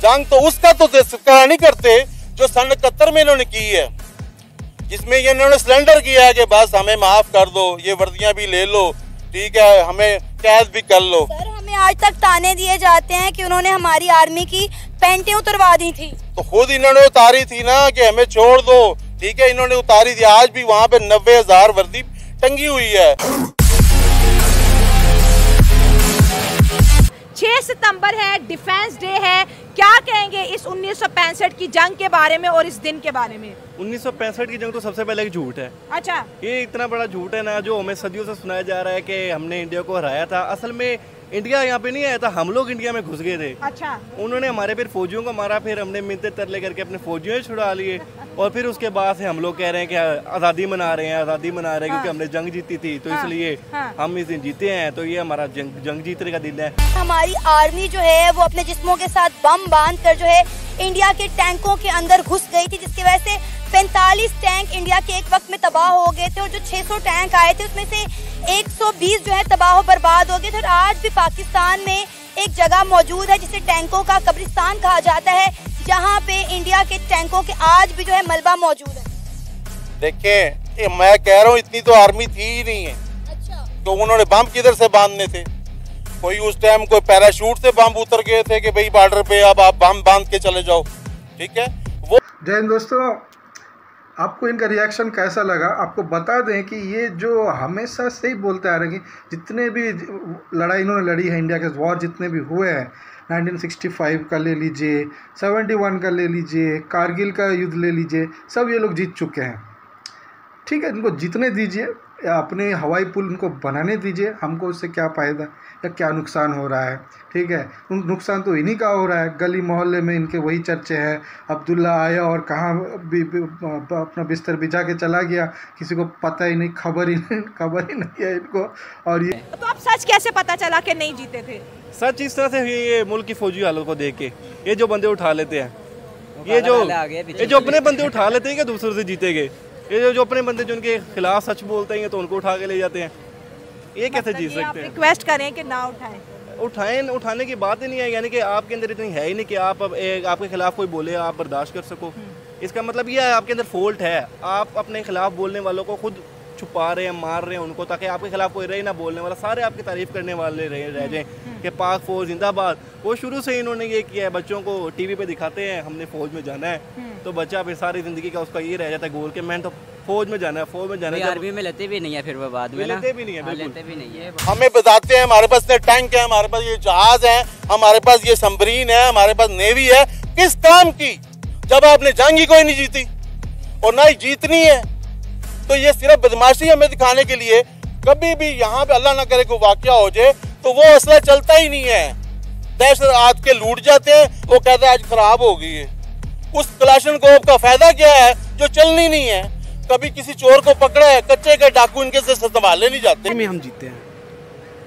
जंग तो उसका तो तस्करा नहीं करते जो सन 71 में इन्होंने की है, जिसमें ये इन्होंने सिलेंडर किया है कि बस हमें माफ कर दो, ये वर्दियां भी ले लो, ठीक है, हमें कैद भी कर लो। सर हमें आज तक ताने दिए जाते हैं कि उन्होंने हमारी आर्मी की पैंटें उतरवा दी थी, तो खुद इन्होंने उतारी थी ना कि हमें छोड़ दो, ठीक है, इन्होंने उतारी थी। आज भी वहाँ पे 90,000 वर्दी टंगी हुई है। 6 सितंबर है, डिफेंस डे है, क्या कहेंगे इस 1965 की जंग के बारे में और इस दिन के बारे में? 1965 की जंग तो सबसे पहले एक झूठ है। अच्छा, ये इतना बड़ा झूठ है ना, जो हमें सदियों से सुनाया जा रहा है कि हमने इंडिया को हराया था। असल में इंडिया यहाँ पे नहीं आया था, हम लोग इंडिया में घुस गए थे। अच्छा, उन्होंने हमारे फिर फौजियों को मारा, फिर हमने मिन्नतें तरले करके अपने फौजियों से छुड़ा लिए, और फिर उसके बाद से हम लोग कह रहे हैं कि आज़ादी मना रहे हैं, आज़ादी मना रहे हैं, क्योंकि हमने जंग जीती थी, तो इसलिए हम इस दिन जीते हैं, तो ये हमारा जंग जीतने का दिन है। हमारी आर्मी जो है वो अपने जिस्मों के साथ बम बांध कर जो है इंडिया के टैंकों के अंदर घुस गई थी, जिसकी वजह से 45 टैंक इंडिया के एक वक्त में तबाह हो गए थे, और जो 600 टैंक आए थे उसमें से 120 जो है तबाह बर्बाद हो गए थे। और आज भी पाकिस्तान में एक जगह मौजूद है जिसे टैंकों का कब्रिस्तान कहा जाता है, जहाँ पे इंडिया के टैंकों के आज भी जो है मलबा मौजूद है। देखें, मैं कह रहा हूँ इतनी तो आर्मी थी ही नहीं है। अच्छा, तो उन्होंने बम किधर से बांधने थे? कोई उस टाइम कोई पैराशूट से बम उतर गए थे कि भाई बॉर्डर पे अब आप बम बांध के चले जाओ, ठीक है। वो जय हिंद दोस्तों, आपको इनका रिएक्शन कैसा लगा? आपको बता दें कि ये जो हमेशा से ही बोलते आ रहे हैं, जितने भी लड़ाई इन्होंने लड़ी है, इंडिया के वॉर जितने भी हुए हैं, 1965 का ले लीजिए, 71 का ले लीजिए, कारगिल का युद्ध ले लीजिए, सब ये लोग जीत चुके हैं। ठीक है, इनको जीतने दीजिए, अपने हवाई पुल उनको बनाने दीजिए, हमको उससे क्या फ़ायदा या क्या नुकसान हो रहा है? ठीक है, नुकसान तो इन्हीं का हो रहा है। गली मोहल्ले में इनके वही चर्चे हैं, अब्दुल्ला आया और कहाँ भी अपना बिस्तर बिछा के चला गया, किसी को पता ही नहीं, खबर ही नहीं है इनको। और ये तो अब सच कैसे पता चला कि नहीं जीते थे? सच इस तरह से ये मुल्क की फौजी हालत को देख के ये जो बंदे उठा लेते हैं, ये जो अपने बंदे उठा लेते हैं कि दूसरों से जीते गए, ये जो अपने बंदे जो उनके खिलाफ सच बोलते हैं तो उनको उठा के ले जाते हैं, ये कैसे जीत सकते हैं? रिक्वेस्ट करें कि ना उठाने की बात ही नहीं है, यानी कि आपके अंदर इतनी है ही नहीं कि आप आपके खिलाफ कोई बोले आप बर्दाश्त कर सको। इसका मतलब ये है आपके अंदर फॉल्ट है, आप अपने खिलाफ बोलने वालों को खुद छुपा रहे हैं, मार रहे हैं उनको, ताकि आपके खिलाफ कोई रहे ना बोलने वाला, सारे आपकी तारीफ करने वाले रह जाएं कि पाक फौज जिंदाबाद। वो शुरू से इन्होंने ये किया है, बच्चों को टीवी पे दिखाते हैं हमने फौज में जाना है, तो बच्चा फिर सारी जिंदगी का उसका ये रह जाता है गोल के मैं तो फौज में जाना है, फौज में जाना है। आर्मी में लेते भी नहीं है, फिर वो बाद में लेते भी नहीं है, लेते भी नहीं है। हमें बताते हैं हमारे पास ये टैंक है, हमारे पास ये जहाज है, हमारे पास ये सबमरीन है, हमारे पास नेवी है। किस काम की, जब आपने जंग ही कोई नहीं जीती और ना ही जीतनी है? तो ये सिर्फ बदमाशी हमें दिखाने के लिए। कभी भी यहाँ पे अल्लाह ना करे कोई वाकया हो जाए तो वो असला चलता ही नहीं है, दहशत आत के लूट जाते हैं, वो कहते हैं आज खराब हो गई है। उस कलाशनकोव का फायदा क्या है जो चलनी नहीं है? कभी किसी चोर को पकड़ा है, कच्चे के डाकू इनके से संभाले नहीं जाते। में हम जीते हैं,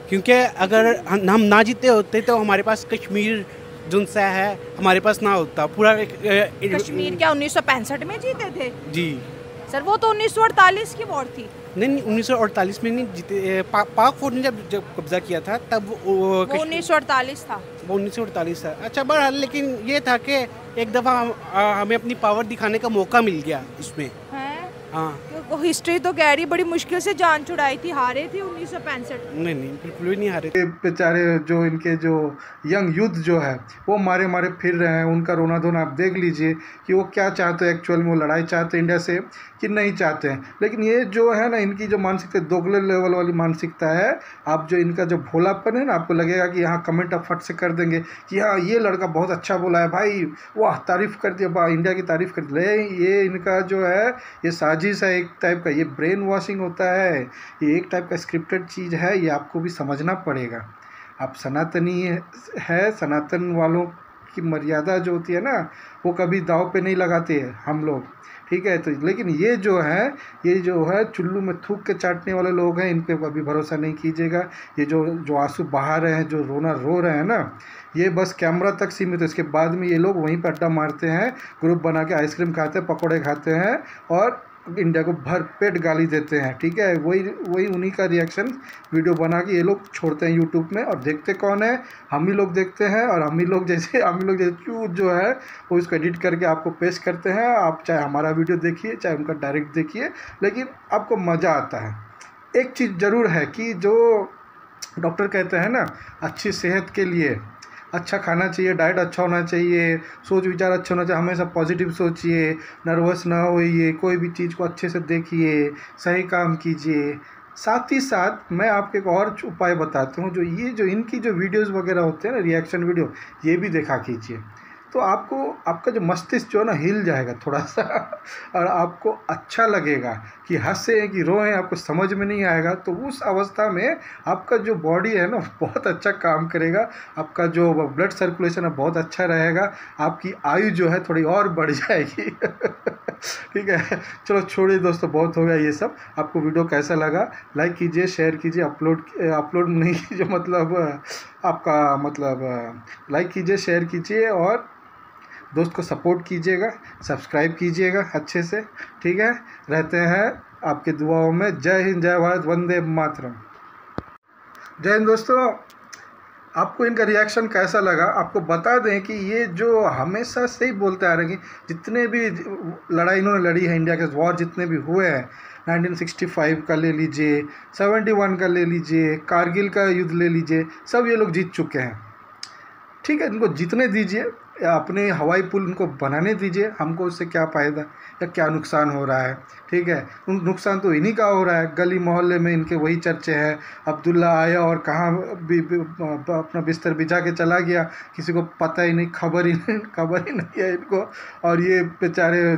क्योंकि अगर हम ना जीते होते तो हमारे पास कश्मीर जो सा है हमारे पास ना होता पूरा। कश्मीर क्या 1965 में जीते थे? जी सर, वो तो 1948 की वॉर थी। नहीं 1948 में नहीं जीते, पाक फौज ने जब कब्जा किया था तब वो 1948 था। वो 1948 था। अच्छा, बहरहाल लेकिन ये था कि एक दफ़ा हमें अपनी पावर दिखाने का मौका मिल गया इसमें। हाँ, वो हिस्ट्री तो कह रही बड़ी मुश्किल से जान छुड़ाई थी, हारे थे 1965। नहीं बिल्कुल भी नहीं हारे। बेचारे जो इनके जो यंग यूथ जो है वो मारे फिर रहे हैं, उनका रोना धोना आप देख लीजिए कि वो क्या चाहते हैं एक्चुअल में, वो लड़ाई चाहते हैं इंडिया से कि नहीं चाहते हैं। लेकिन ये जो है ना, इनकी जो मानसिकता दोगले लेवल वाली मानसिकता है। आप जो इनका जो भोलापन है ना, आपको लगेगा कि यहाँ कमेंट आप फट से कर देंगे कि हाँ ये लड़का बहुत अच्छा बोला है भाई, वाह तारीफ़ कर दिया, इंडिया की तारीफ़ कर दी। ये इनका जो है ये साजिश है एक टाइप का, ये ब्रेन वॉशिंग होता है, ये एक टाइप का स्क्रिप्टेड चीज़ है, ये आपको भी समझना पड़ेगा। आप सनातनी है, सनातन वालों की मर्यादा जो होती है ना, वो कभी दाव पे नहीं लगाते हैं हम लोग, ठीक है। तो लेकिन ये जो है चुल्लू में थूक के चाटने वाले लोग हैं, इन पे कभी भरोसा नहीं कीजिएगा। ये जो आंसू बहा रहे हैं, जो रोना रो रहे हैं ना, ये बस कैमरा तक सीमित है। इसके बाद में ये लोग वहीं पर अड्डा मारते हैं, ग्रुप बना के आइसक्रीम खाते हैं, पकौड़े खाते हैं और इंडिया को भर पेट गाली देते हैं, ठीक है। वही उन्हीं का रिएक्शन वीडियो बना के ये लोग छोड़ते हैं यूट्यूब में, और देखते कौन है? हम ही लोग देखते हैं। और हम ही लोग जैसे चूत जो है वो इसको एडिट करके आपको पेश करते हैं। आप चाहे हमारा वीडियो देखिए चाहे उनका डायरेक्ट देखिए, लेकिन आपको मज़ा आता है। एक चीज़ ज़रूर है कि जो डॉक्टर कहते हैं ना, अच्छी सेहत के लिए अच्छा खाना चाहिए, डाइट अच्छा होना चाहिए, सोच विचार अच्छा होना चाहिए, हमेशा पॉजिटिव सोचिए, नर्वस ना होइए, कोई भी चीज़ को अच्छे से देखिए, सही काम कीजिए। साथ ही साथ मैं आपको एक और उपाय बताता हूँ, जो इनकी जो वीडियोस वगैरह होते हैं ना, रिएक्शन वीडियो, ये भी देखा कीजिए। तो आपका जो मस्तिष्क जो है ना हिल जाएगा थोड़ा सा, और आपको अच्छा लगेगा कि हंसे कि रोएं, आपको समझ में नहीं आएगा। तो उस अवस्था में आपका जो बॉडी है ना बहुत अच्छा काम करेगा, आपका जो ब्लड सर्कुलेशन है बहुत अच्छा रहेगा, आपकी आयु जो है थोड़ी और बढ़ जाएगी। ठीक है, चलो छोड़िए दोस्तों, बहुत हो गया ये सब। आपको वीडियो कैसा लगा लाइक कीजिए, शेयर कीजिए, अपलोड नहीं कीजिए, मतलब आपका मतलब लाइक कीजिए, शेयर कीजिए, और दोस्त को सपोर्ट कीजिएगा, सब्सक्राइब कीजिएगा अच्छे से, ठीक है। रहते हैं आपके दुआओं में। जय हिंद, जय भारत, वंदे मातरम। जय हिंद दोस्तों, आपको इनका रिएक्शन कैसा लगा? आपको बता दें कि ये जो हमेशा से ही बोलते आ रहे हैं कि जितने भी लड़ाई इन्होंने लड़ी है, इंडिया के वॉर जितने भी हुए हैं, 1965 का ले लीजिए, 71 का ले लीजिए, कारगिल का युद्ध ले लीजिए, सब ये लोग जीत चुके हैं, ठीक है। इनको जीतने दीजिए, अपने हवाई पुल उनको बनाने दीजिए, हमको उससे क्या फ़ायदा या क्या नुकसान हो रहा है, ठीक है। नुकसान तो इन्हीं का हो रहा है, गली मोहल्ले में इनके वही चर्चे हैं। अब्दुल्ला आया और कहाँ अपना बिस्तर बिछा के चला गया, किसी को पता ही नहीं, खबर ही नहीं है इनको। और ये बेचारे